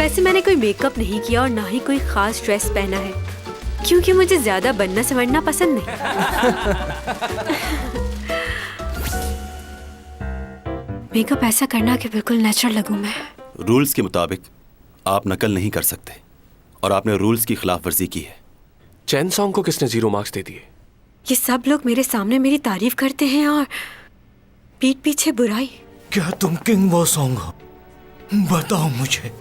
वैसे मैंने कोई मेकअप नहीं किया और ना ही कोई खास ड्रेस पहना है, क्योंकि मुझे ज्यादा बनना संवरना पसंद नहीं। मेकअप ऐसा करना कि बिल्कुल नेचुरल लगूं मैं। रूल्स के मुताबिक आप नकल नहीं कर सकते और आपने रूल्स की खिलाफ वर्जी की है। चैन सॉन्ग को किसने 0 मार्क्स दे दिए? ये सब लोग मेरे सामने मेरी तारीफ करते हैं और पीठ पीछे बुराई। क्या तुम किंग वो सॉन्ग हो? बताओ मुझे।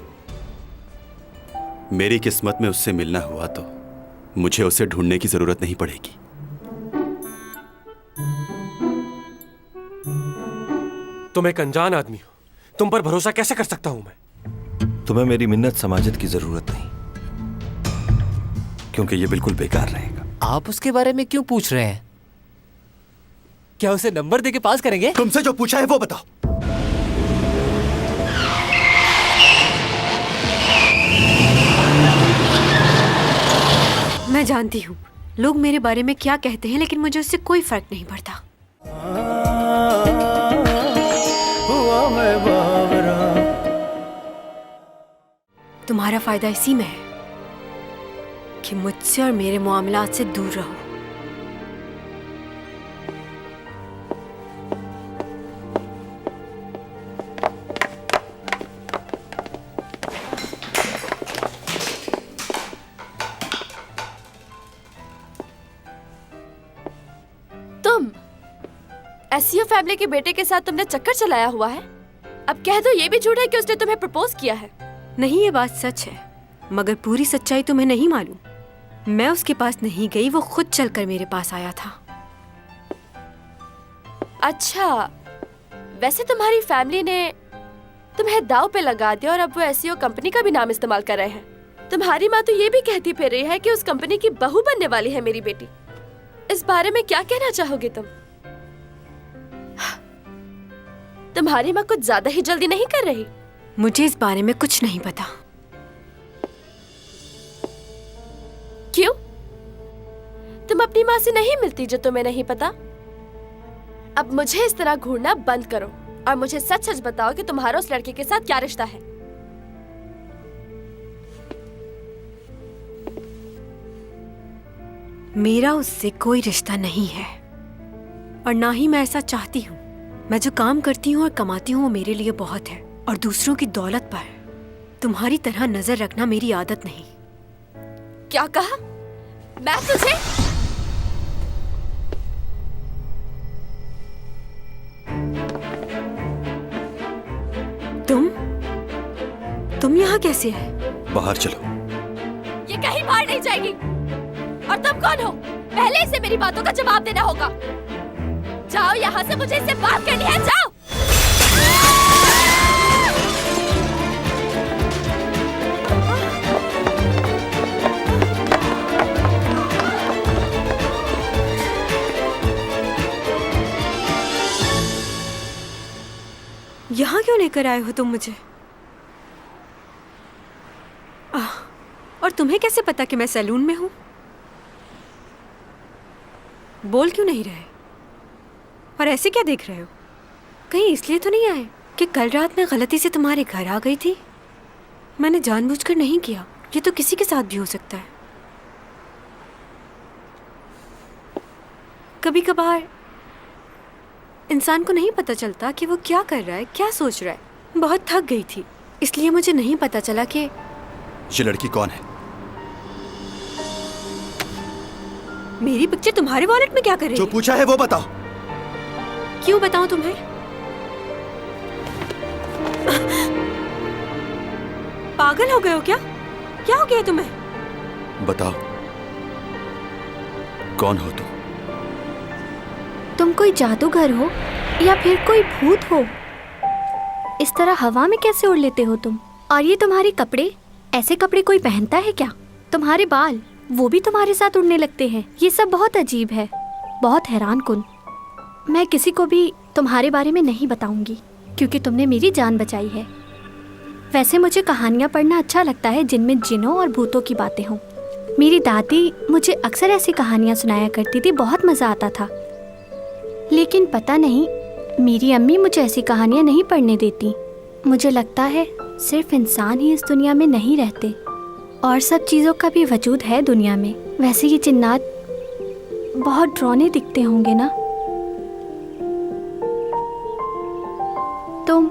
मेरी किस्मत में उससे मिलना हुआ तो मुझे उसे ढूंढने की जरूरत नहीं पड़ेगी। तुम एक अनजान आदमी हो, तुम पर भरोसा कैसे कर सकता हूं मैं? तुम्हें मेरी मिन्नत समाजत की जरूरत नहीं, क्योंकि ये बिल्कुल बेकार रहेगा। आप उसके बारे में क्यों पूछ रहे हैं? क्या उसे नंबर देके पास करेंगे? तुमसे जो पूछा है वो बताओ। मैं जानती हूँ लोग मेरे बारे में क्या कहते हैं, लेकिन मुझे उससे कोई फर्क नहीं पड़ता। तुम्हारा फायदा इसी में है कि मुझसे और मेरे मामलात से दूर रहो। तुम एसईओ फैमिली के बेटे के साथ तुमने चक्कर चलाया हुआ है। अब कह दो ये भी झूठ है कि उसने तुम्हें प्रपोज किया है। नहीं, ये बात सच है, मगर पूरी सच्चाई तुम्हें नहीं मालूम। मैं उसके पास नहीं गई, वो खुद चलकर मेरे पास आया था। अच्छा, वैसे तुम्हारी फैमिली ने तुम्हें दाव पे लगा दिया और अब वो एसईओ कंपनी का भी नाम इस्तेमाल कर रहे हैं। तुम्हारी माँ तो ये भी कहती फिर रही है कि उस कंपनी की बहू बनने वाली है मेरी बेटी। इस बारे में क्या कहना चाहोगे तुम? तुम्हारी माँ कुछ ज्यादा ही जल्दी नहीं कर रही? मुझे इस बारे में कुछ नहीं पता। क्यों? तुम अपनी माँ से नहीं मिलती जो तुम्हें नहीं पता? अब मुझे इस तरह घूरना बंद करो और मुझे सच सच बताओ कि तुम्हारा उस लड़के के साथ क्या रिश्ता है। मेरा उससे कोई रिश्ता नहीं है और ना ही मैं ऐसा चाहती हूँ। मैं जो काम करती हूँ और कमाती हूँ वो मेरे लिए बहुत है, और दूसरों की दौलत पर तुम्हारी तरह नजर रखना मेरी आदत नहीं। क्या कहा? मैं तुझे तुम यहाँ कैसे है? बाहर चलो। ये कहीं बाहर नहीं जाएगी। और तुम कौन हो? पहले इसे मेरी बातों का जवाब देना होगा। जाओ यहाँ से, मुझे इससे बात करनी है। जाओ। यहाँ क्यों लेकर आए हो तुम मुझे? और तुम्हें कैसे पता कि मैं सैलून में हूँ? बोल क्यों नहीं रहे? और ऐसे क्या देख रहे हो? कहीं इसलिए तो नहीं आए कि कल रात मैं गलती से तुम्हारे घर आ गई थी? मैंने जानबूझकर नहीं किया। ये तो किसी के साथ भी हो सकता है। कभी कभार इंसान को नहीं पता चलता कि वो क्या कर रहा है, क्या सोच रहा है। बहुत थक गई थी, इसलिए मुझे नहीं पता चला कि ये लड़की कौन है? मेरी पिक्चर तुम्हारे वॉलेट में क्या कर रही जो है? पूछा है वो बताओ। क्यों बताऊं तुम्हें? पागल हो गए हो क्या? क्या हो गया तुम्हें? बताओ, कौन हो तुम? तुम कोई जादूगर हो या फिर कोई भूत हो? इस तरह हवा में कैसे उड़ लेते हो तुम? और ये तुम्हारे कपड़े, ऐसे कपड़े कोई पहनता है क्या? तुम्हारे बाल, वो भी तुम्हारे साथ उड़ने लगते हैं। ये सब बहुत अजीब है, बहुत हैरान कुन। मैं किसी को भी तुम्हारे बारे में नहीं बताऊंगी, क्योंकि तुमने मेरी जान बचाई है। वैसे मुझे कहानियाँ पढ़ना अच्छा लगता है जिनमें जिनों और भूतों की बातें हों। मेरी दादी मुझे अक्सर ऐसी कहानियाँ सुनाया करती थी, बहुत मज़ा आता था। लेकिन पता नहीं, मेरी अम्मी मुझे ऐसी कहानियाँ नहीं पढ़ने देती। मुझे लगता है सिर्फ इंसान ही इस दुनिया में नहीं रहते, और सब चीज़ों का भी वजूद है दुनिया में। वैसे ये जिन्नात बहुत डरावने दिखते होंगे ना? तुम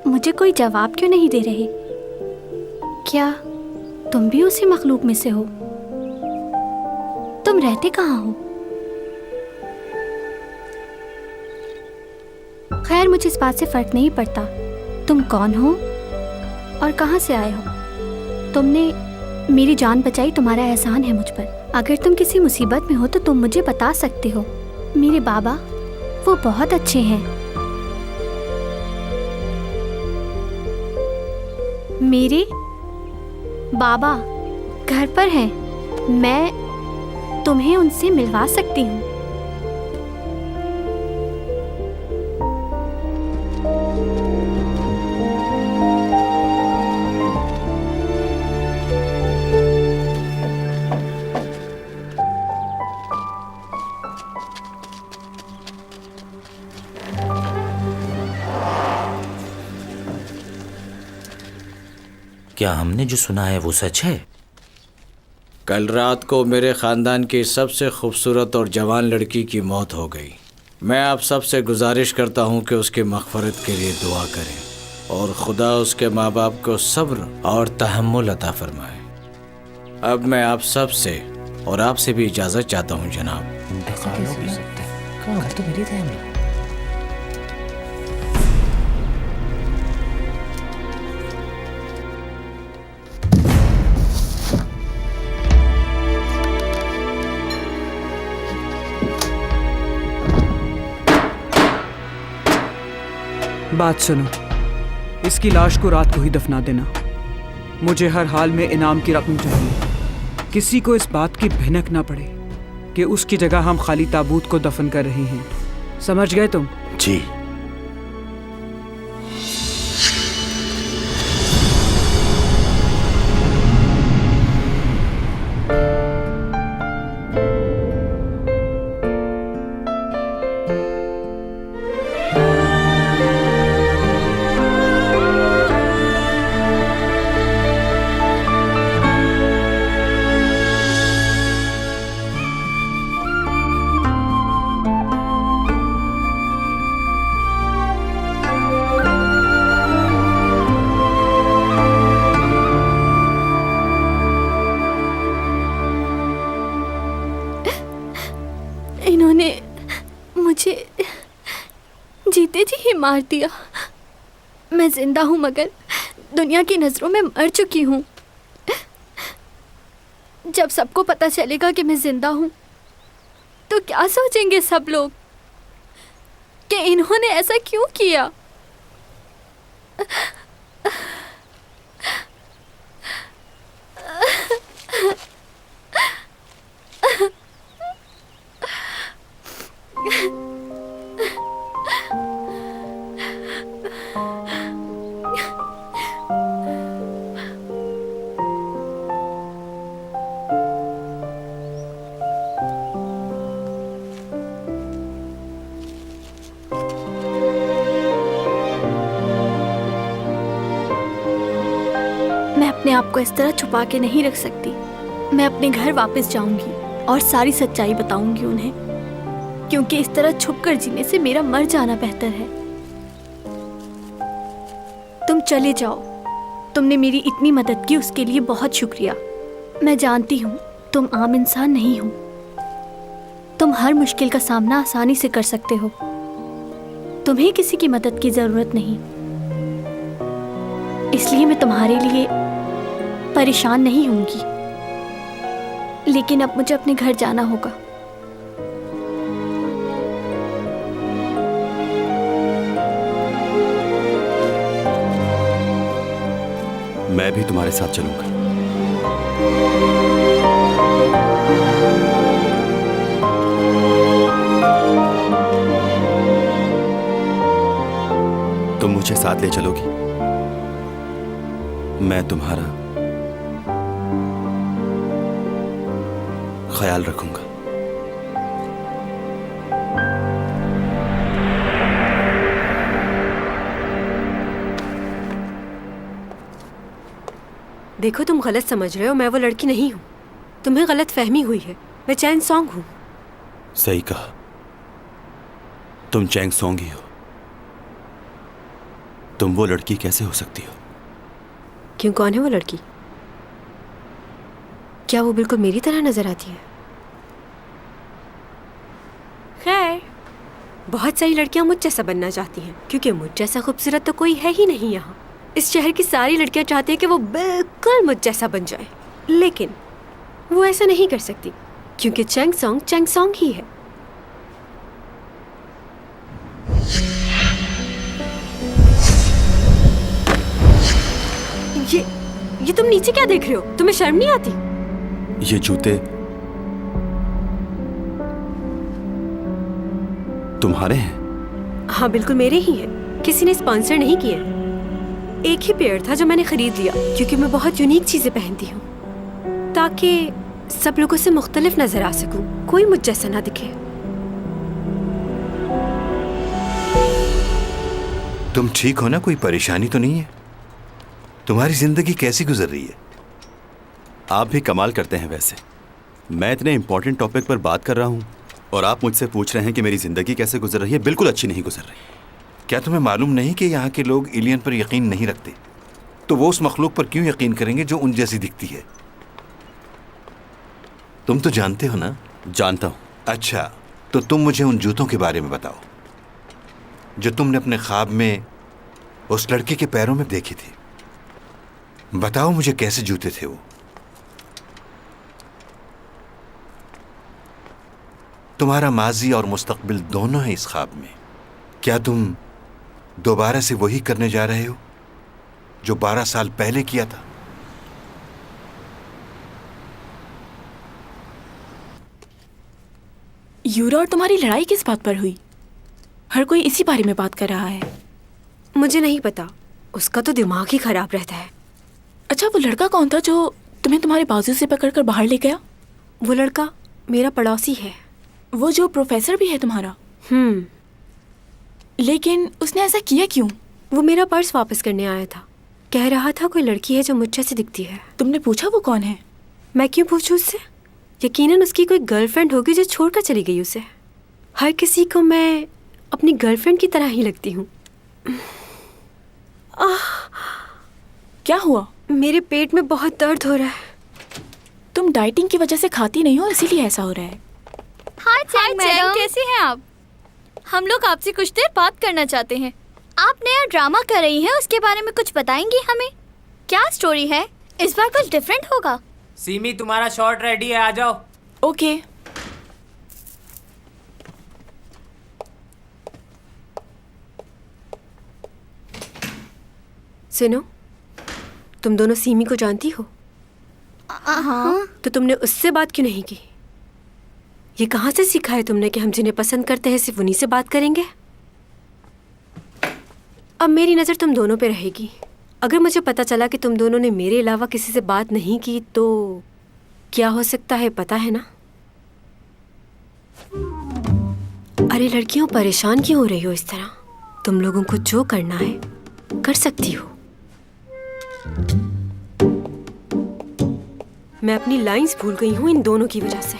मुझे कोई जवाब क्यों नहीं दे रहे? क्या तुम भी उसी मखलूक में से हो? तुम रहते कहाँ हो? खैर, मुझे इस बात से फर्क नहीं पड़ता तुम कौन हो और कहाँ से आए हो। तुमने मेरी जान बचाई, तुम्हारा एहसान है मुझ पर। अगर तुम किसी मुसीबत में हो तो तुम मुझे बता सकते हो। मेरे बाबा वो बहुत अच्छे हैं। मेरे बाबा घर पर हैं। मैं तुम्हें उनसे मिलवा सकती हूँ। क्या हमने जो सुना है वो सच है? कल रात को मेरे ख़ानदान की सबसे खूबसूरत और जवान लड़की की मौत हो गई। मैं आप सबसे गुजारिश करता हूँ कि उसकी मग़फ़िरत के लिए दुआ करें और खुदा उसके माँ बाप को सब्र और तहम्मुल अता फरमाए। अब मैं आप सब से और आपसे भी इजाज़त चाहता हूँ जनाब। घर तो मिले थे हम लोग। बात सुनो, इसकी लाश को रात को ही दफना देना। मुझे हर हाल में इनाम की रकम चाहिए। किसी को इस बात की भनक ना पड़े कि उसकी जगह हम खाली ताबूत को दफन कर रहे हैं। समझ गए तुम? जी। इन्होंने मुझे जीते जी ही मार दिया। मैं जिंदा हूँ मगर दुनिया की नज़रों में मर चुकी हूँ। जब सबको पता चलेगा कि मैं जिंदा हूँ तो क्या सोचेंगे सब लोग कि इन्होंने ऐसा क्यों किया। मैं अपने आप को इस तरह छुपा के नहीं रख सकती। मैं अपने घर वापस जाऊंगी और सारी सच्चाई बताऊंगी उन्हें, क्योंकि इस तरह छुप कर जीने से मेरा मर जाना बेहतर है। तुम चले जाओ। तुमने मेरी इतनी मदद की, उसके लिए बहुत शुक्रिया। मैं जानती हूँ तुम आम इंसान नहीं हो। तुम हर मुश्किल का सामना आसानी से कर सकते हो। तुम्हें किसी की मदद की जरूरत नहीं, इसलिए मैं तुम्हारे लिए परेशान नहीं होंगी। लेकिन अब मुझे अपने घर जाना होगा। मैं भी तुम्हारे साथ चलूंगा। तुम मुझे साथ ले चलोगी? मैं तुम्हारा ख्याल रखूंगा। देखो तुम गलत समझ रहे हो, मैं वो लड़की नहीं हूँ। तुम्हें गलत फहमी हुई है। मैं चैंग सॉन्ग हूँ। सही कहा, तुम चैंग सॉन्ग ही हो। तुम वो लड़की कैसे हो सकती हो? क्यों, कौन है वो लड़की? क्या वो बिल्कुल मेरी तरह नजर आती है? खैर, बहुत सारी लड़कियां मुझ जैसा बनना चाहती हैं, क्योंकि मुझ जैसा खूबसूरत तो कोई है ही नहीं यहाँ। इस शहर की सारी लड़कियां चाहती हैं कि वो बिल्कुल मुझ जैसा बन जाए, लेकिन वो ऐसा नहीं कर सकती, क्योंकि चैंग सॉन्ग ही है। ये तुम नीचे क्या देख रहे हो? तुम्हें शर्म नहीं आती? ये जूते तुम्हारे हैं? हाँ, बिल्कुल मेरे ही हैं। किसी ने स्पॉन्सर नहीं किए। एक ही पेयर था जो मैंने खरीद लिया, क्योंकि मैं बहुत यूनिक चीजें पहनती हूँ, ताकि सब लोगों से मुख्तलिफ नजर आ सकूं, कोई मुझ जैसा ना दिखे। तुम ठीक हो ना? कोई परेशानी तो नहीं है? तुम्हारी जिंदगी कैसी गुजर रही है? आप भी कमाल करते हैं वैसे। मैं इतने इंपॉर्टेंट टॉपिक पर बात कर रहा हूँ और आप मुझसे पूछ रहे हैं कि मेरी जिंदगी कैसे गुजर रही है। बिल्कुल अच्छी नहीं गुजर रही। क्या तुम्हें मालूम नहीं कि यहाँ के लोग एलियन पर यकीन नहीं रखते? तो वो उस मखलूक पर क्यों यकीन करेंगे जो उन जैसी दिखती है? तुम तो जानते हो ना? जानता हूँ। अच्छा, तो तुम मुझे उन जूतों के बारे में बताओ जो तुमने अपने ख्वाब में उस लड़के के पैरों में देखे थे। बताओ मुझे, कैसे जूते थे वो? तुम्हारा माजी और मुस्तकबिल दोनों है इस ख्वाब में। क्या तुम दोबारा से वही करने जा रहे हो जो 12 साल पहले किया था? यूरा और तुम्हारी लड़ाई किस बात पर हुई? हर कोई इसी बारे में बात कर रहा है। मुझे नहीं पता, उसका तो दिमाग ही खराब रहता है। अच्छा, वो लड़का कौन था जो तुम्हें तुम्हारे बाजू से पकड़कर बाहर ले गया? वो लड़का मेरा पड़ोसी है। वो जो प्रोफेसर भी है तुम्हारा? लेकिन उसने ऐसा किया क्यों? वो मेरा पर्स वापस करने आया था। कह रहा था कोई लड़की है जो मुझ जैसी दिखती है। तुमने पूछा वो कौन है? मैं क्यों पूछूं उससे? यकीनन उसकी कोई गर्लफ्रेंड होगी जो छोड़कर चली गई उसे। हर किसी को मैं अपनी गर्लफ्रेंड की तरह ही लगती हूँ। क्या हुआ? मेरे पेट में बहुत दर्द हो रहा है। तुम डाइटिंग की वजह से खाती नहीं हो, इसीलिए ऐसा हो रहा है। हाय चैंग मैडम, कैसी हैं आप? हम लोग आपसे कुछ देर बात करना चाहते हैं। आप नया ड्रामा कर रही हैं, उसके बारे में कुछ बताएंगी हमें? क्या स्टोरी है? इस बार कुछ डिफरेंट होगा। सीमी, तुम्हारा शॉट रेडी है, आ जाओ। ओके। सुनो, तुम दोनों सीमी को जानती हो? हाँ। तो तुमने उससे बात क्यों नहीं की? ये कहाँ से सीखा है तुमने कि हम जिन्हें पसंद करते हैं सिर्फ उन्हीं से बात करेंगे? अब मेरी नज़र तुम दोनों पे रहेगी। अगर मुझे पता चला कि तुम दोनों ने मेरे अलावा किसी से बात नहीं की तो क्या हो सकता है पता है ना? अरे लड़कियों, परेशान क्यों हो रही हो इस तरह? तुम लोगों को जो करना है कर सकती हो। मैं अपनी लाइंस भूल गई हूँ इन दोनों की वजह से।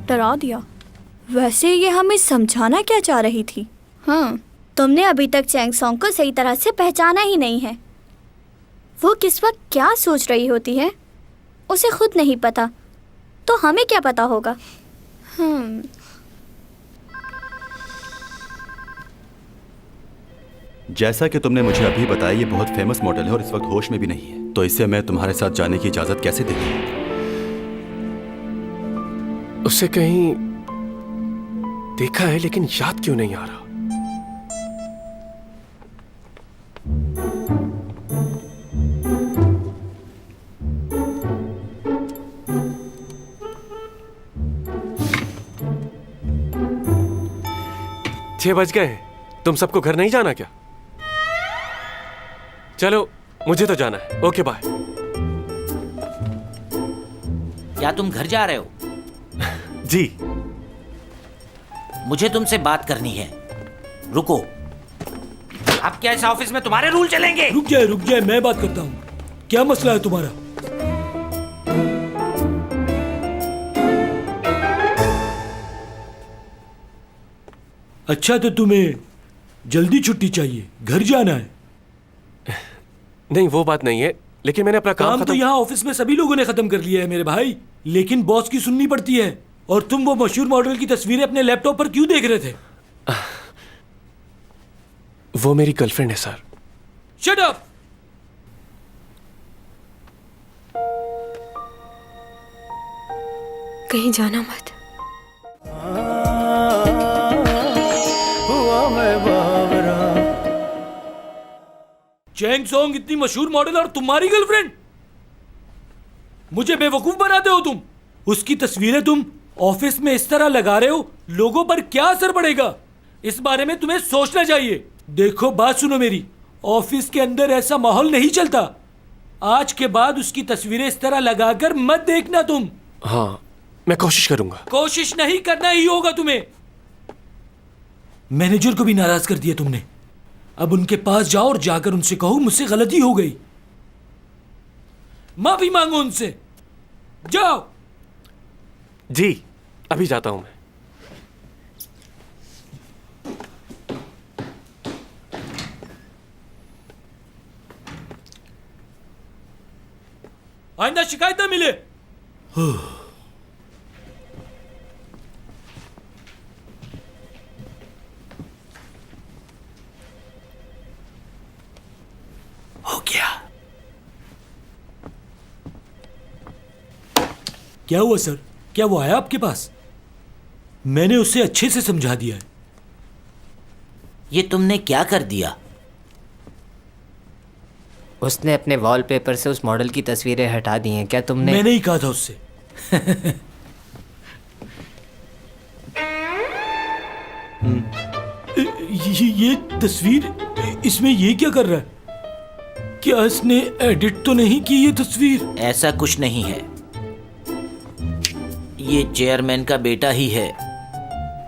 डरा दिया। वैसे ये हमें समझाना क्या चाह रही थी? हाँ, तुमने अभी तक चैंग सॉन्ग को सही तरह से पहचाना ही नहीं है। वो किस वक्त क्या सोच रही होती है उसे खुद नहीं पता, तो हमें क्या पता होगा? जैसा कि तुमने मुझे अभी बताया, ये बहुत फेमस मॉडल है और इस वक्त होश में भी नहीं है, तो इससे मैं तुम्हारे साथ जाने की इजाजत कैसे दे दूं? उससे कहीं देखा है लेकिन याद क्यों नहीं आ रहा। छह बज गए हैं, तुम सबको घर नहीं जाना क्या? चलो, मुझे तो जाना है। Okay bye. क्या तुम घर जा रहे हो? जी। मुझे तुमसे बात करनी है, रुको। अब क्या इस ऑफिस में तुम्हारे रूल चलेंगे? रुक जाए, मैं बात करता हूँ। क्या मसला है तुम्हारा? अच्छा, तो तुम्हें जल्दी छुट्टी चाहिए, घर जाना है? नहीं, वो बात नहीं है, लेकिन मैंने अपना काम तो यहाँ ऑफिस में सभी लोगों ने खत्म कर लिया है मेरे भाई, लेकिन बॉस की सुननी पड़ती है। और तुम वो मशहूर मॉडल की तस्वीरें अपने लैपटॉप पर क्यों देख रहे थे? वो मेरी गर्लफ्रेंड है सर। Shut up! कहीं जाना मत। चैंग सॉन्ग इतनी मशहूर मॉडल और तुम्हारी गर्लफ्रेंड? मुझे बेवकूफ बनाते हो तुम। उसकी तस्वीरें तुम ऑफिस में इस तरह लगा रहे हो, लोगों पर क्या असर पड़ेगा, इस बारे में तुम्हें सोचना चाहिए। देखो, बात सुनो मेरी, ऑफिस के अंदर ऐसा माहौल नहीं चलता। आज के बाद उसकी तस्वीरें इस तरह लगाकर मत देखना तुम। हाँ, मैं कोशिश करूंगा। कोशिश नहीं करना ही होगा तुम्हें। मैनेजर को भी नाराज कर दिया तुमने। अब उनके पास जाओ और जाकर उनसे कहो मुझसे गलती हो गई, माफी मांगो उनसे। जाओ। जी, अभी जाता हूं मैं। आइंदा शिकायत ना मिले। हो गया। क्या हुआ सर? क्या वो आया आपके पास? मैंने उसे अच्छे से समझा दिया है। ये तुमने क्या कर दिया? उसने अपने वॉलपेपर से उस मॉडल की तस्वीरें हटा दी हैं। क्या तुमने? मैंने ही कहा था उससे। ये तस्वीर, इसमें ये क्या कर रहा है? क्या इसने एडिट तो नहीं की ये तस्वीर? ऐसा कुछ नहीं है, ये चेयरमैन का बेटा ही है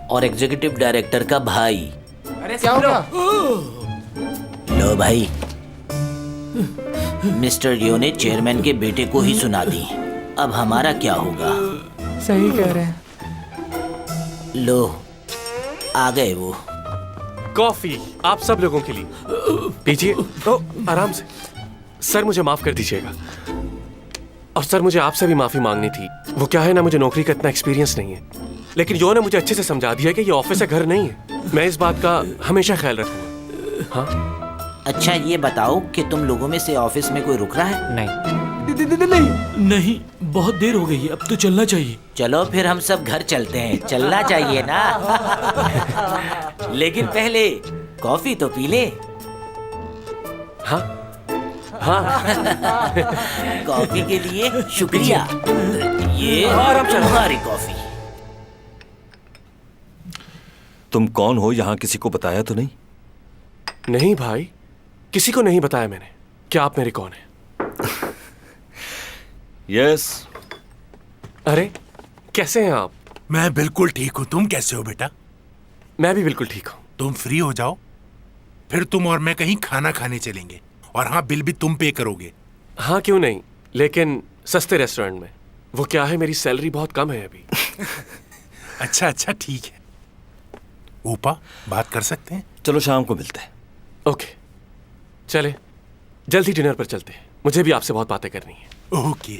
और एग्जीक्यूटिव डायरेक्टर का भाई। अरे क्या होगा? लो भाई, मिस्टर लियो ने चेयरमैन के बेटे को ही सुना दी। अब हमारा क्या होगा? सही कह रहे हैं। लो, आ गए वो। कॉफी आप सब लोगों के लिए पीजिए। तो आराम से। सर, मुझे माफ कर दीजिएगा। और सर, मुझे आपसे भी माफी मांगनी थी। वो क्या है ना, मुझे नौकरी का इतना एक्सपीरियंस नहीं है, लेकिन यो ने मुझे अच्छे से समझा दिया कि ये ऑफिस है, घर नहीं है। मैं इस बात का हमेशा ख्याल रखूंगा। हाँ, अच्छा ये बताओ कि तुम लोगों में से ऑफिस में कोई रुक रहा है? नहीं, बहुत देर हो गई है, अब तो चलना चाहिए। चलो फिर हम सब घर चलते हैं। चलना चाहिए ना। लेकिन पहले कॉफी तो पी ले। हाँ हाँ। कॉफी के लिए शुक्रिया। ये तुम्हारी कॉफी। तुम कौन हो? यहाँ किसी को बताया तो नहीं? नहीं भाई, किसी को नहीं बताया मैंने। क्या आप मेरे कौन हैं? यस। अरे कैसे हैं आप? मैं बिल्कुल ठीक हूँ। तुम कैसे हो बेटा? मैं भी बिल्कुल ठीक हूँ। तुम फ्री हो जाओ, फिर तुम और मैं कहीं खाना खाने चलेंगे। और हाँ, बिल भी तुम पे करोगे। हाँ क्यों नहीं, लेकिन सस्ते रेस्टोरेंट में। वो क्या है, मेरी सैलरी बहुत कम है अभी। अच्छा ठीक है। ऊपा, बात कर सकते हैं? चलो शाम को मिलते हैं। ओके, चले जल्दी डिनर पर चलते हैं। मुझे भी आपसे बहुत बातें करनी है। ओके।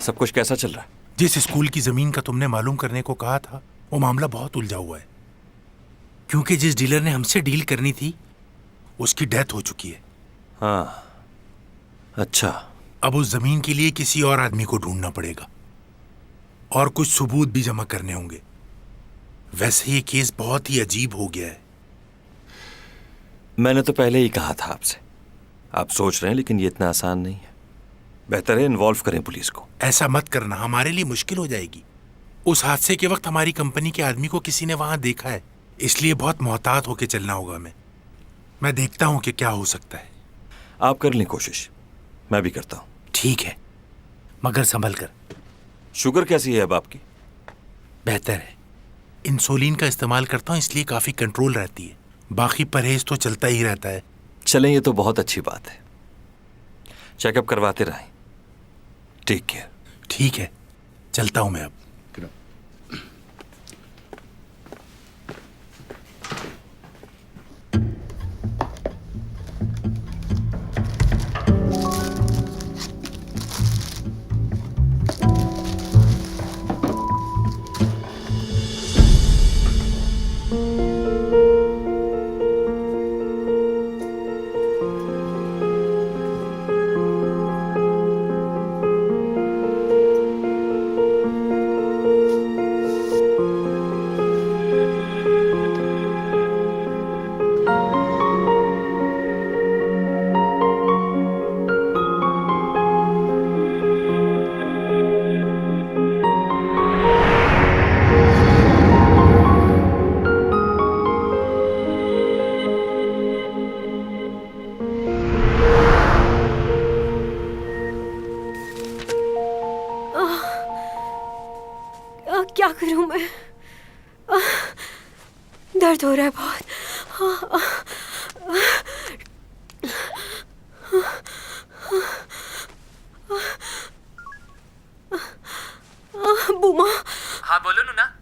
सब कुछ कैसा चल रहा है? जिस स्कूल की जमीन का तुमने मालूम करने को कहा था, वो मामला बहुत उलझा हुआ है। क्योंकि जिस डीलर ने हमसे डील करनी थी, उसकी डेथ हो चुकी है। हाँ, अच्छा। अब उस जमीन के लिए किसी और आदमी को ढूंढना पड़ेगा और कुछ सबूत भी जमा करने होंगे। वैसे ये केस बहुत ही अजीब हो गया है। मैंने तो पहले ही कहा था आपसे। आप सोच रहे हैं, लेकिन ये इतना आसान नहीं है। बेहतर है इन्वॉल्व करें पुलिस को। ऐसा मत करना, हमारे लिए मुश्किल हो जाएगी। उस हादसे के वक्त हमारी कंपनी के आदमी को किसी ने वहां देखा है, इसलिए बहुत मोहतात होकर चलना होगा। मैं देखता हूं कि क्या हो सकता है। आप कर लें कोशिश, मैं भी करता हूं। ठीक है, मगर संभल कर। शुगर कैसी है अब आपकी? बेहतर है। इंसुलिन का इस्तेमाल करता हूँ, इसलिए काफी कंट्रोल रहती है। बाकी परहेज तो चलता ही रहता है। चलें, ये तो बहुत अच्छी बात है। चेकअप करवाते रहें। Take care. ठीक है, चलता हूँ मैं अब। क्या करूं मैं? दर्द हो रहा है बहुत। बूमा। हाँ बोलो नूना।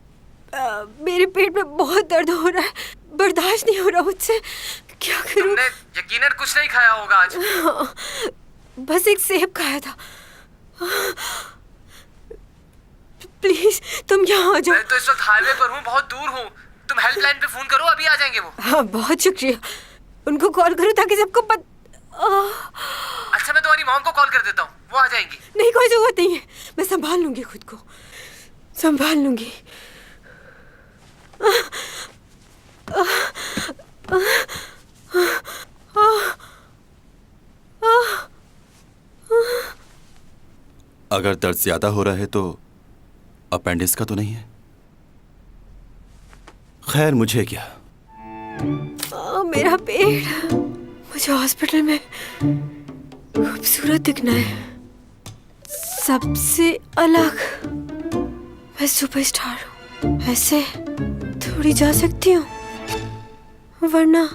मेरे पेट में बहुत दर्द हो रहा है, बर्दाश्त नहीं हो रहा मुझसे। क्या करूं? तुमने यकीनन कुछ नहीं खाया होगा आज। बस एक सेब खाया था। प्लीज तुम यहाँ आ जाओ। मैं तो इस वक्त हाईवे पर हूँ, बहुत दूर हूँ। तुम हेल्पलाइन पे फोन करो, अभी आ जाएंगे वो। हाँ बहुत शुक्रिया। उनको कॉल करो ताकि सबको अच्छा मैं तुम्हारी मॉम को कॉल कर देता हूँ, वो आ जाएंगी। नहीं कोई जरूरत नहीं है, मैं संभाल लूंगी खुद को, संभाल लूंगी। अगर दर्द ज्यादा हो रहा है तो अपेंडिक्स का तो नहीं है? खैर मुझे क्या। मेरा पेट। मुझे हॉस्पिटल में खूबसूरत दिखना है, सबसे अलग। मैं सुपरस्टार हूँ, ऐसे थोड़ी जा सकती हूँ, वरना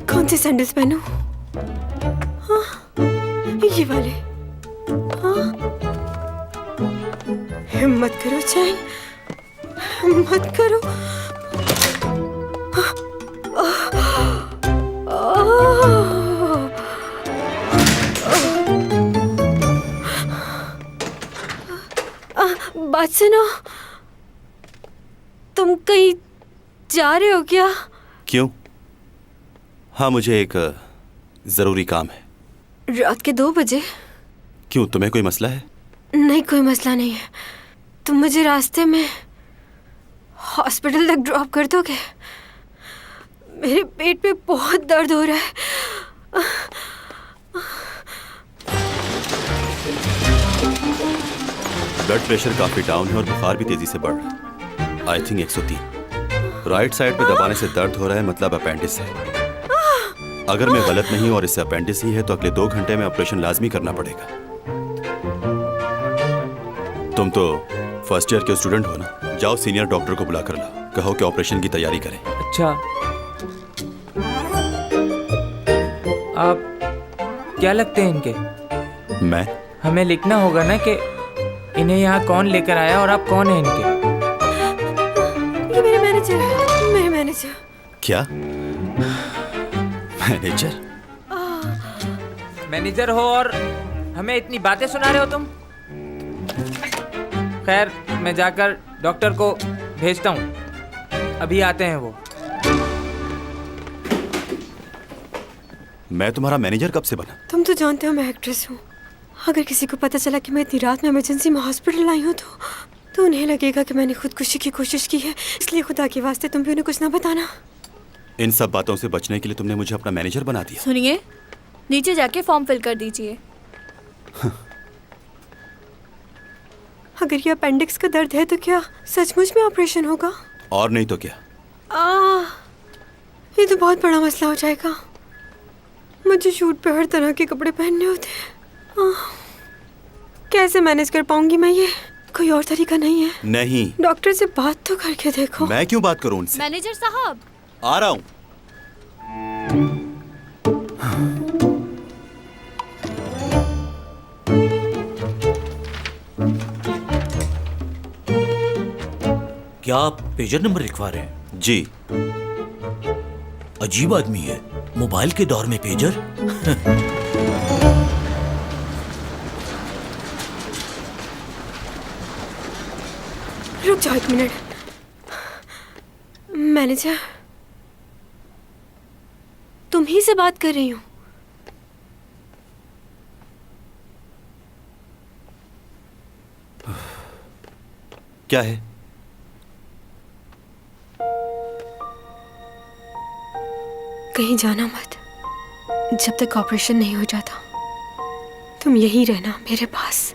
कौन से सैंडल्स पहनूं? ये वाले। हिम्मत करो चैन, हिम्मत करो। बात सुनो, तुम कहीं जा रहे हो क्या? क्यों? हाँ मुझे एक जरूरी काम है। रात के 2 बजे? क्यों, तुम्हें कोई मसला है? नहीं कोई मसला नहीं है। तुम मुझे रास्ते में हॉस्पिटल तक ड्रॉप कर दोगे? मेरे पेट में बहुत दर्द हो रहा है। ब्लड प्रेशर काफी डाउन है और बुखार भी तेजी से बढ़ रहा है। I think 103। राइट साइड पे दबाने से दर्द हो रहा है, मतलब अपेंडिस है। अगर मैं गलत नहीं हूं और इससे अपेंडिस ही है तो अगले 2 घंटे में ऑपरेशन लाजमी करना पड़ेगा। तुम तो फर्स्ट ईयर के स्टूडेंट हो ना, जाओ सीनियर डॉक्टर को बुला कर लाओ, कहो कि ऑपरेशन की तैयारी करें। अच्छा आप क्या लगते हैं इनके? मैं? हमें लिखना होगा ना कि इन्हें यहाँ कौन लेकर आया और आप कौन हैं इनके। ये मेरे मैनेजर है, मेरे मैनेजर। क्या? मैनेजर? मैनेजर हो और हमें इतनी बातें सुना रहे हो तुम? खैर मैं जाकर डॉक्टर को भेजता हूँ, अभी आते हैं वो। मैं तुम्हारा मैनेजर कब से बना? तुम तो जानते हो मैं एक्ट्रेस हूँ। अगर किसी को पता चला कि मैं इतनी रात में इमरजेंसी में हॉस्पिटल आई हूँ तो उन्हें लगेगा कि मैंने खुदकुशी की कोशिश की है। इसलिए खुदा के वास्ते तुम भी उन्हें कुछ ना बताना। इन सब बातों से बचने के लिए तुमने मुझे अपना मैनेजर बना दिया। सुनिए, नीचे जाके फॉर्म फिल कर दीजिए। अगर ये अपेंडिक्स का दर्द है तो क्या सचमुच में ऑपरेशन होगा? और नहीं तो क्या। ये तो बहुत बड़ा मसला हो जाएगा। मुझे शूट पे हर तरह के कपड़े पहनने होते हैं। कैसे मैनेज कर पाऊंगी मैं ये? कोई और तरीका नहीं है? नहीं। डॉक्टर से बात तो करके देखो। मैं क्यों बात करूं उनसे? मैनेजर साहब, आ रहा हूं। क्या आप पेजर नंबर लिखवा रहे हैं? जी। अजीब आदमी है, मोबाइल के दौर में पेजर। रुक जाओ 1 मिनट। मैनेजर, तुम ही से बात कर रही हूँ। क्या है? कहीं जाना मत जब तक ऑपरेशन नहीं हो जाता। तुम यही रहना मेरे पास।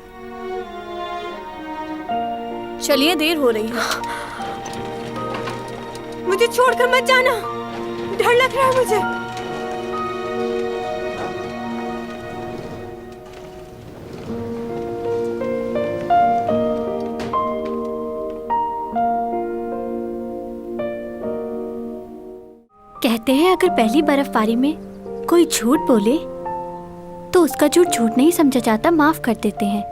चलिए, देर हो रही है। मुझे छोड़कर मत जाना, डर लग रहा है मुझे। कहते हैं अगर पहली बर्फबारी में कोई झूठ बोले तो उसका झूठ झूठ नहीं समझा जाता, माफ कर देते हैं।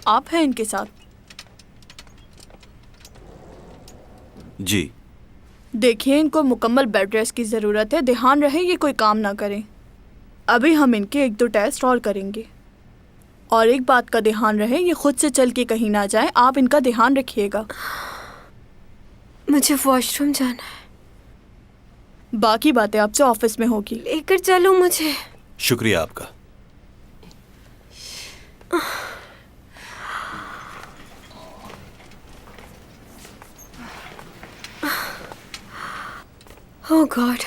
आप हैं इनके साथ? जी। देखिए, इनको मुकम्मल बेड रेस्ट की ज़रूरत है। ध्यान रहे ये कोई काम ना करें। अभी हम इनके 1-2 टेस्ट और करेंगे। और एक बात का ध्यान रहे, ये खुद से चल के कहीं ना जाए। आप इनका ध्यान रखिएगा। मुझे वॉशरूम जाना है। बाकी बातें आपसे ऑफिस में होगी। लेकर चलो मुझे। शुक्रिया आपका। ओह गॉड,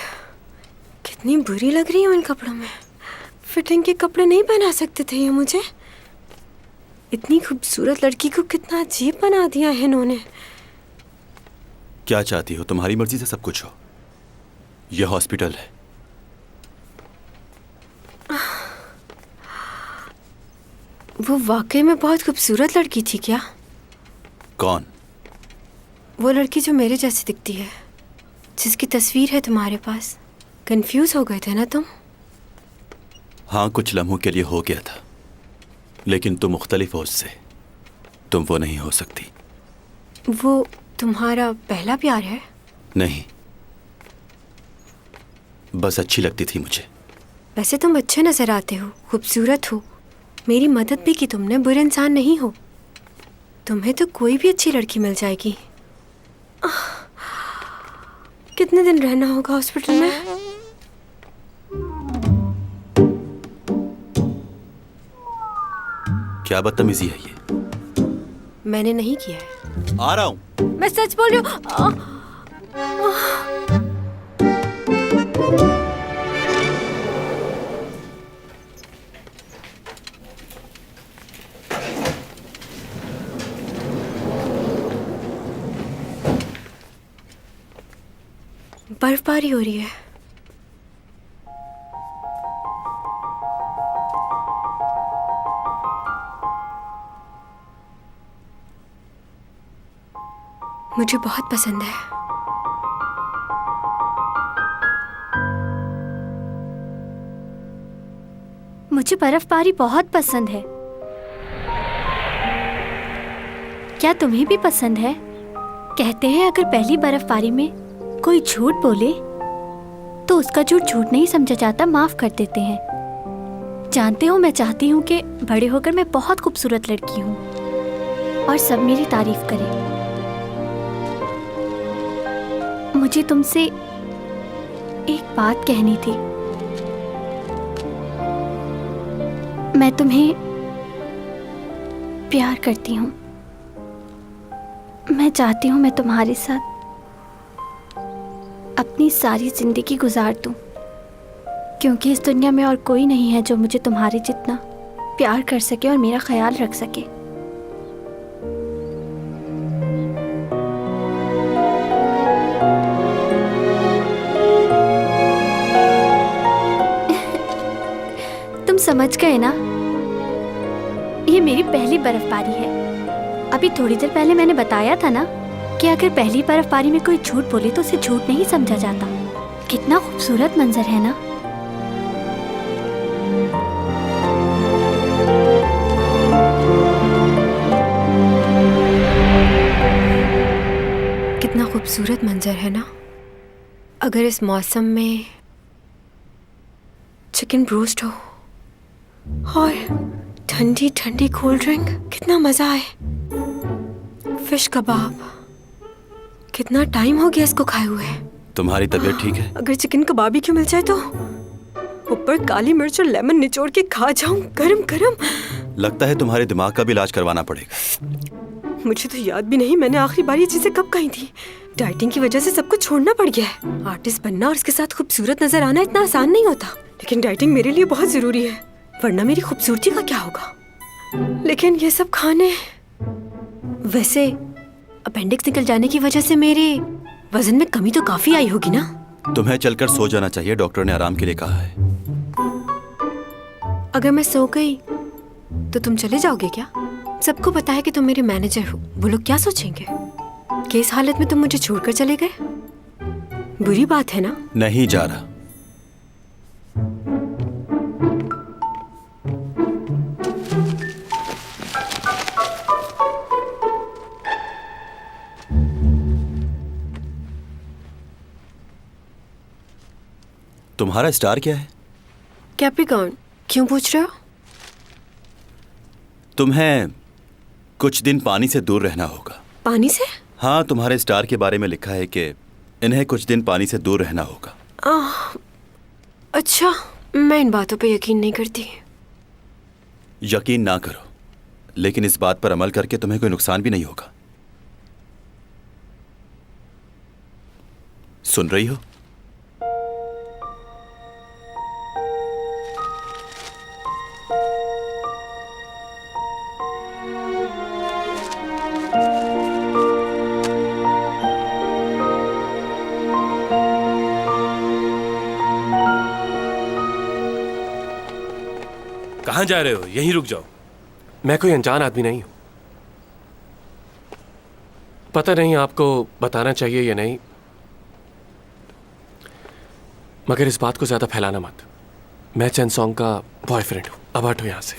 कितनी बुरी लग रही हूँ इन कपड़ों में। फिटिंग के कपड़े नहीं पहना सकते थे ये मुझे। इतनी खूबसूरत लड़की को कितना अजीब बना दिया है इन्होंने। क्या चाहती हो? तुम्हारी मर्जी से सब कुछ हो। यह हॉस्पिटल है। वो वाकई में बहुत खूबसूरत लड़की थी क्या? कौन? वो लड़की जो मेरे जैसी दिखती है, जिसकी तस्वीर है तुम्हारे पास। कंफ्यूज हो गए थे ना तुम? हाँ, कुछ लम्हों के लिए हो गया था, लेकिन तुम मुख्तलिफ हो उससे। तुम वो नहीं हो सकती। वो तुम्हारा पहला प्यार है? नहीं, बस अच्छी लगती थी मुझे। वैसे तुम अच्छे नजर आते हो, खूबसूरत हो, मेरी मदद भी की तुमने। बुरे इंसान नहीं हो। तुम्हें तो कोई भी अच्छी लड़की मिल जाएगी। कितने दिन रहना होगा हॉस्पिटल में? क्या बदतमीजी है ये? मैंने नहीं किया है। आ रहा हूं। मैं सच बोल रही हूँ। बर्फबारी हो रही है। मुझे बहुत पसंद है। मुझे बर्फबारी बहुत पसंद है। क्या तुम्हें भी पसंद है? कहते हैं अगर पहली बर्फबारी में कोई झूठ बोले तो उसका झूठ झूठ नहीं समझा जाता, माफ कर देते हैं। जानते हो, मैं चाहती हूँ कि बड़े होकर मैं बहुत खूबसूरत लड़की हूँ और सब मेरी तारीफ करें। मुझे तुमसे एक बात कहनी थी। मैं तुम्हें प्यार करती हूँ। मैं चाहती हूँ मैं तुम्हारे साथ अपनी सारी जिंदगी गुजार दूँ, क्योंकि इस दुनिया में और कोई नहीं है जो मुझे तुम्हारे जितना प्यार कर सके और मेरा ख्याल रख सके। तुम समझ गए ना? ये मेरी पहली बर्फबारी है। अभी थोड़ी देर पहले मैंने बताया था ना कि अगर पहली बर्फबारी में कोई झूठ बोले तो उसे झूठ नहीं समझा जाता। कितना खूबसूरत मंजर है ना? कितना खूबसूरत मंजर है ना? अगर इस मौसम में चिकन ब्रोस्ट हो और ठंडी ठंडी कोल्ड ड्रिंक, कितना मजा आए। फिश कबाब, कितना टाइम हो गया इसको खाए हुए। तुम्हारी तबीयत ठीक है? अगर चिकन कबाब ही क्यों मिल जाए तो ऊपर काली मिर्च और लेमन निचोड़ के खा जाऊं गरम गरम। लगता है तुम्हारे दिमाग का भी इलाज करवाना पड़ेगा। मुझे तो याद भी नहीं मैंने आखिरी बार ये चीजें कब कही थी। डाइटिंग की वजह से सब कुछ छोड़ना पड़ गया है। आर्टिस्ट बनना और इसके साथ खूबसूरत नजर आना इतना आसान नहीं होता, लेकिन डाइटिंग मेरे लिए बहुत जरूरी है, वरना मेरी खूबसूरती का क्या होगा। लेकिन ये सब खाने, वैसे अपेंडिक्स निकल जाने की वजह से मेरे वजन में कमी तो काफी आई होगी ना? तुम्हें चलकर सो जाना चाहिए, डॉक्टर ने आराम के लिए कहा है। अगर मैं सो गई तो तुम चले जाओगे क्या? सबको पता है कि तुम मेरे मैनेजर हो, वो लोग क्या सोचेंगे कि इस हालत में तुम मुझे छोड़कर चले गए? बुरी बात है ना? नहीं जा रहा। तुम्हारा स्टार क्या है? कैप्रिकॉर्न। क्यों पूछ रहे हो? तुम्हें कुछ दिन पानी से दूर रहना होगा। पानी से? हाँ, तुम्हारे स्टार के बारे में लिखा है कि इन्हें कुछ दिन पानी से दूर रहना होगा। अच्छा, मैं इन बातों पे यकीन नहीं करती। यकीन ना करो, लेकिन इस बात पर अमल करके तुम्हें कोई नुकसान भी नहीं होगा। सुन रही हो? कहाँ जा रहे हो? यहीं रुक जाओ। मैं कोई अनजान आदमी नहीं हूं। पता नहीं आपको बताना चाहिए या नहीं, मगर इस बात को ज्यादा फैलाना मत। मैं चेंगसोंग का बॉयफ्रेंड हूं। अब हटो यहां से।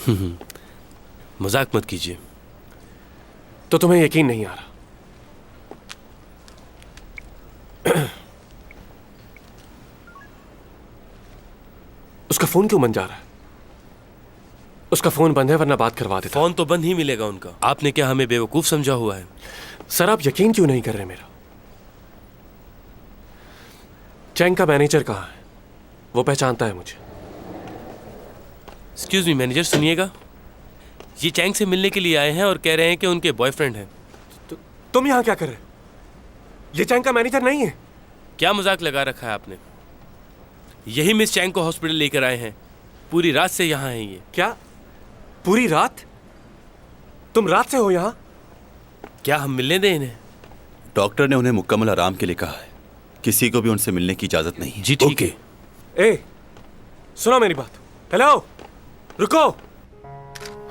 मजाक मत कीजिए। तो तुम्हें यकीन नहीं आ रहा? उसका फोन क्यों बंद जा रहा है? उसका फोन बंद है, वरना बात करवा देता। फोन तो बंद ही मिलेगा उनका। आपने क्या हमें बेवकूफ समझा हुआ है? सर, आप यकीन क्यों नहीं कर रहे मेरा? चैंग का मैनेजर कहाँ है? वो पहचानता है मुझे। एक्सक्यूज मी मैनेजर, सुनिएगा। ये चैंग से मिलने के लिए आए हैं और कह रहे हैं कि उनके बॉयफ्रेंड हैं। तुम यहाँ क्या कर रहे हो? ये चैंग का मैनेजर नहीं है। क्या मजाक लगा रखा है आपने? यही मिस चैंग को हॉस्पिटल लेकर आए हैं। पूरी रात से यहाँ हैं ये। क्या पूरी रात? तुम रात से हो यहाँ? क्या हम मिलने दें इन्हें? डॉक्टर ने उन्हें मुकम्मल आराम के लिए कहा है। किसी को भी उनसे मिलने की इजाजत नहीं है। जी ठीक है। ए, सुनो मेरी बात। हेलो, रुको।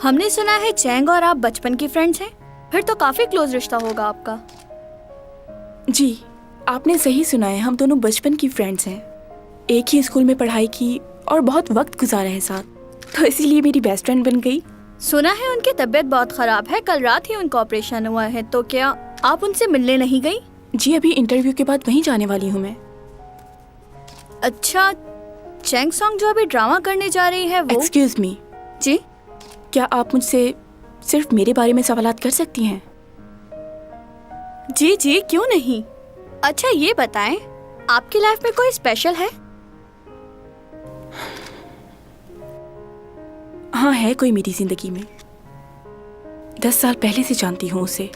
हमने सुना है चैंग और आप बचपन के फ्रेंड्स हैं। फिर तो काफी क्लोज रिश्ता होगा आपका। जी, आपने सही सुना है। हम दोनों बचपन की फ्रेंड्स हैं। एक ही स्कूल में पढ़ाई की और बहुत वक्त गुजारा है साथ, तो इसीलिए मेरी बेस्ट फ्रेंड बन गई। सुना है उनकी तबीयत बहुत खराब है। कल रात ही उनका ऑपरेशन हुआ है, तो क्या आप उनसे मिलने नहीं गई? जी, अभी इंटरव्यू के बाद वहीं जाने वाली हूँ मैं। अच्छा, चैंग सॉन्ग जो अभी ड्रामा करने जा रही है वो। एक्सक्यूज मी, जी, क्या आप मुझसे सिर्फ मेरे बारे में सवालात कर सकती हैं? जी जी, क्यों नहीं। अच्छा ये बताएं, आपकी लाइफ में कोई स्पेशल है? हाँ, है कोई मेरी जिंदगी में। 10 साल पहले से जानती हूँ उसे।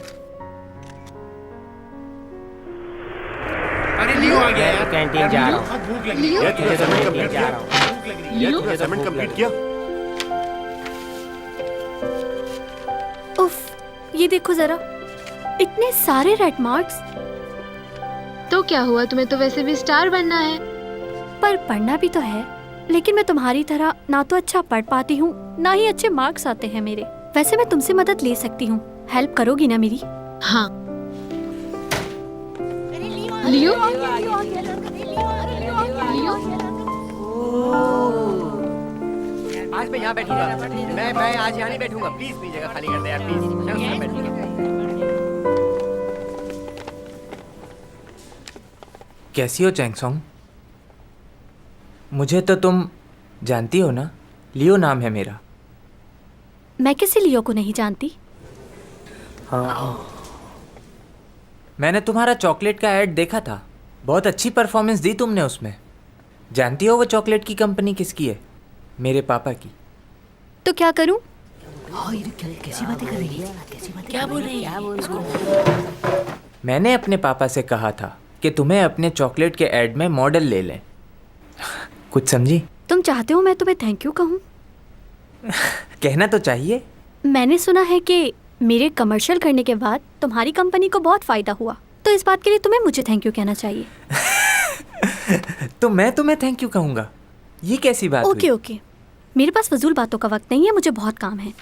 अरे लियो आ गया यार, कैंटीन जा रहा हूँ। बहुत भूख लगी लियो, है। तुझे असाइनमेंट कंप्लीट जा रहा हूँ। लियो, तुझे असाइनमेंट कंप्लीट किया? उफ, ये देखो जरा, इतने सारे रेड मार्क्स। तो क्या हुआ, तुम्हें तो वैसे भी स्टार बनना है। पर पढ़ना भी तो है, लेकिन मैं तुम्हारी तरह ना तो अच्छा पढ़ पाती हूँ, ना ही अच्छे मार्क्स आते हैं मेरे। वैसे मैं तुमसे मदद ले सकती हूँ, हेल्प करोगी ना मेरी? हाँ। लियो, आज मैं यहाँ बैठूंगा। मैं आज यहाँ नहीं बैठूंगा। प्लीज मेरी जगह खाली कर दे यार, प्लीज। यहाँ बैठूंगा। कैसी हो चैंगसोंग? मुझे तो तुम जानती हो ना, लियो नाम है मेरा। मैं किसी लियो को नहीं जानती। हाँ, मैंने तुम्हारा चॉकलेट का ऐड देखा था, बहुत अच्छी परफॉर्मेंस दी तुमने उसमें। जानती हो वो चॉकलेट की कंपनी किसकी है? मेरे पापा की। तो क्या करूं? कैसी बातें कर रही है? क्या बोल रही है? मैंने अपने पापा से कहा था कि तुम्हें अपने चॉकलेट के ऐड में मॉडल ले लें। कुछ समझी? तुम चाहते हो मैं तुम्हें थैंक यू कहूं? कहना तो चाहिए। मैंने सुना है कि मेरे कमर्शियल करने के बाद तुम्हारी कंपनी को बहुत फायदा हुआ, तो इस बात के लिए तुम्हें मुझे थैंक यू कहना चाहिए। तो मैं तुम्हें थैंक यू कहूंगा? ये कैसी बात ओके हुई? ओके, मेरे पास फजूल बातों का वक्त नहीं है, मुझे बहुत काम है।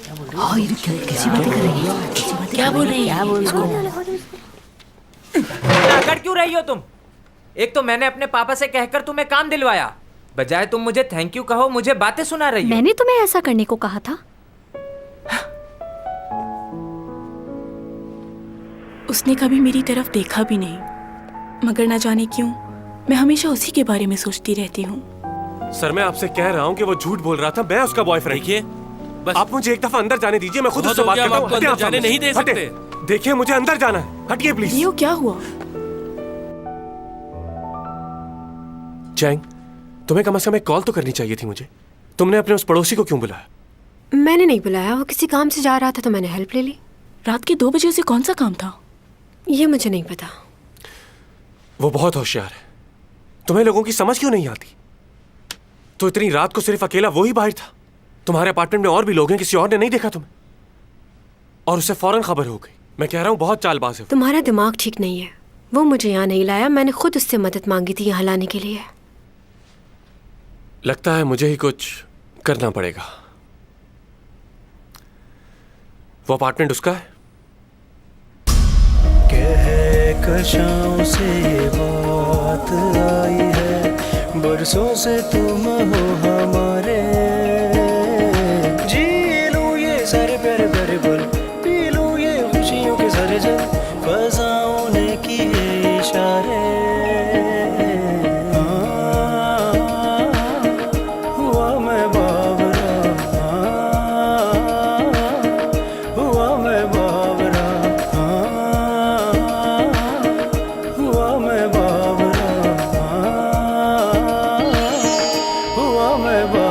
कैसी बातें कर रही है? क्या बोल रही है? अकड़ क्यों रही हो तुम? एक तो मैंने अपने पापा से कहकर तुम्हें काम दिलवाया, बजाय तुम मुझे थैंक यू कहो मुझे बातें सुना रही हो। मैंने तुम्हें ऐसा करने को कहा था? उसने कभी मेरी तरफ देखा भी नहीं, मगर ना जाने क्यों मैं हमेशा उसी के बारे में सोचती रहती हूँ। सर मैं आपसे कह रहा हूँ कि वो झूठ बोल रहा था, मैं उसका बॉयफ्रेंड। देखिए, बस आप मुझे एक दफा अंदर जाने दीजिए, मैं खुद बहुत उससे हो बात गया, करता हूँ। आपको हटिए अंदर आप जाने सामने नहीं से। दे सकते। हटिए। देखिए मुझे अंदर जाना है, हटिए प्लीज। लियो क्या हुआ? चैंग, तुम्हें कम से कम एक कॉल तो करनी चाहिए थी मुझे। तुमने अपने उस पड़ोसी को क्यों बुलाया? मैंने नहीं बुलाया, वो किसी काम से जा रहा था तो मैंने हेल्प ले ली। रात के 2 बजे उसे कौन सा काम था? ये मुझे नहीं पता। वो बहुत होशियार है, तुम्हें लोगों की समझ क्यों नहीं आती? तो इतनी रात को सिर्फ अकेला वो ही बाहर था? तुम्हारे अपार्टमेंट में और भी लोग हैं, किसी और ने नहीं देखा तुम्हें? और उससे फौरन खबर हो गई। मैं कह रहा हूँ बहुत चालबाज है। तुम्हारा दिमाग ठीक नहीं है। वो मुझे यहाँ नहीं लाया, मैंने खुद उससे मदद मांगी थी यहाँ लाने के लिए। लगता है मुझे ही कुछ करना पड़ेगा। वो अपार्टमेंट उसका है? कशाओं से ये बात आई है, बरसों से तुम हो हमारे। जी लूं ये सारे प्यारे प्यारे पल, पी लूं ये खुशियों के सारे जल, फज़ाओं ने किए इशारे। हुआ मैं बावरा, हुआ मैं बावरा, हुआ मैं बावरा, हुआ मैं बावरा।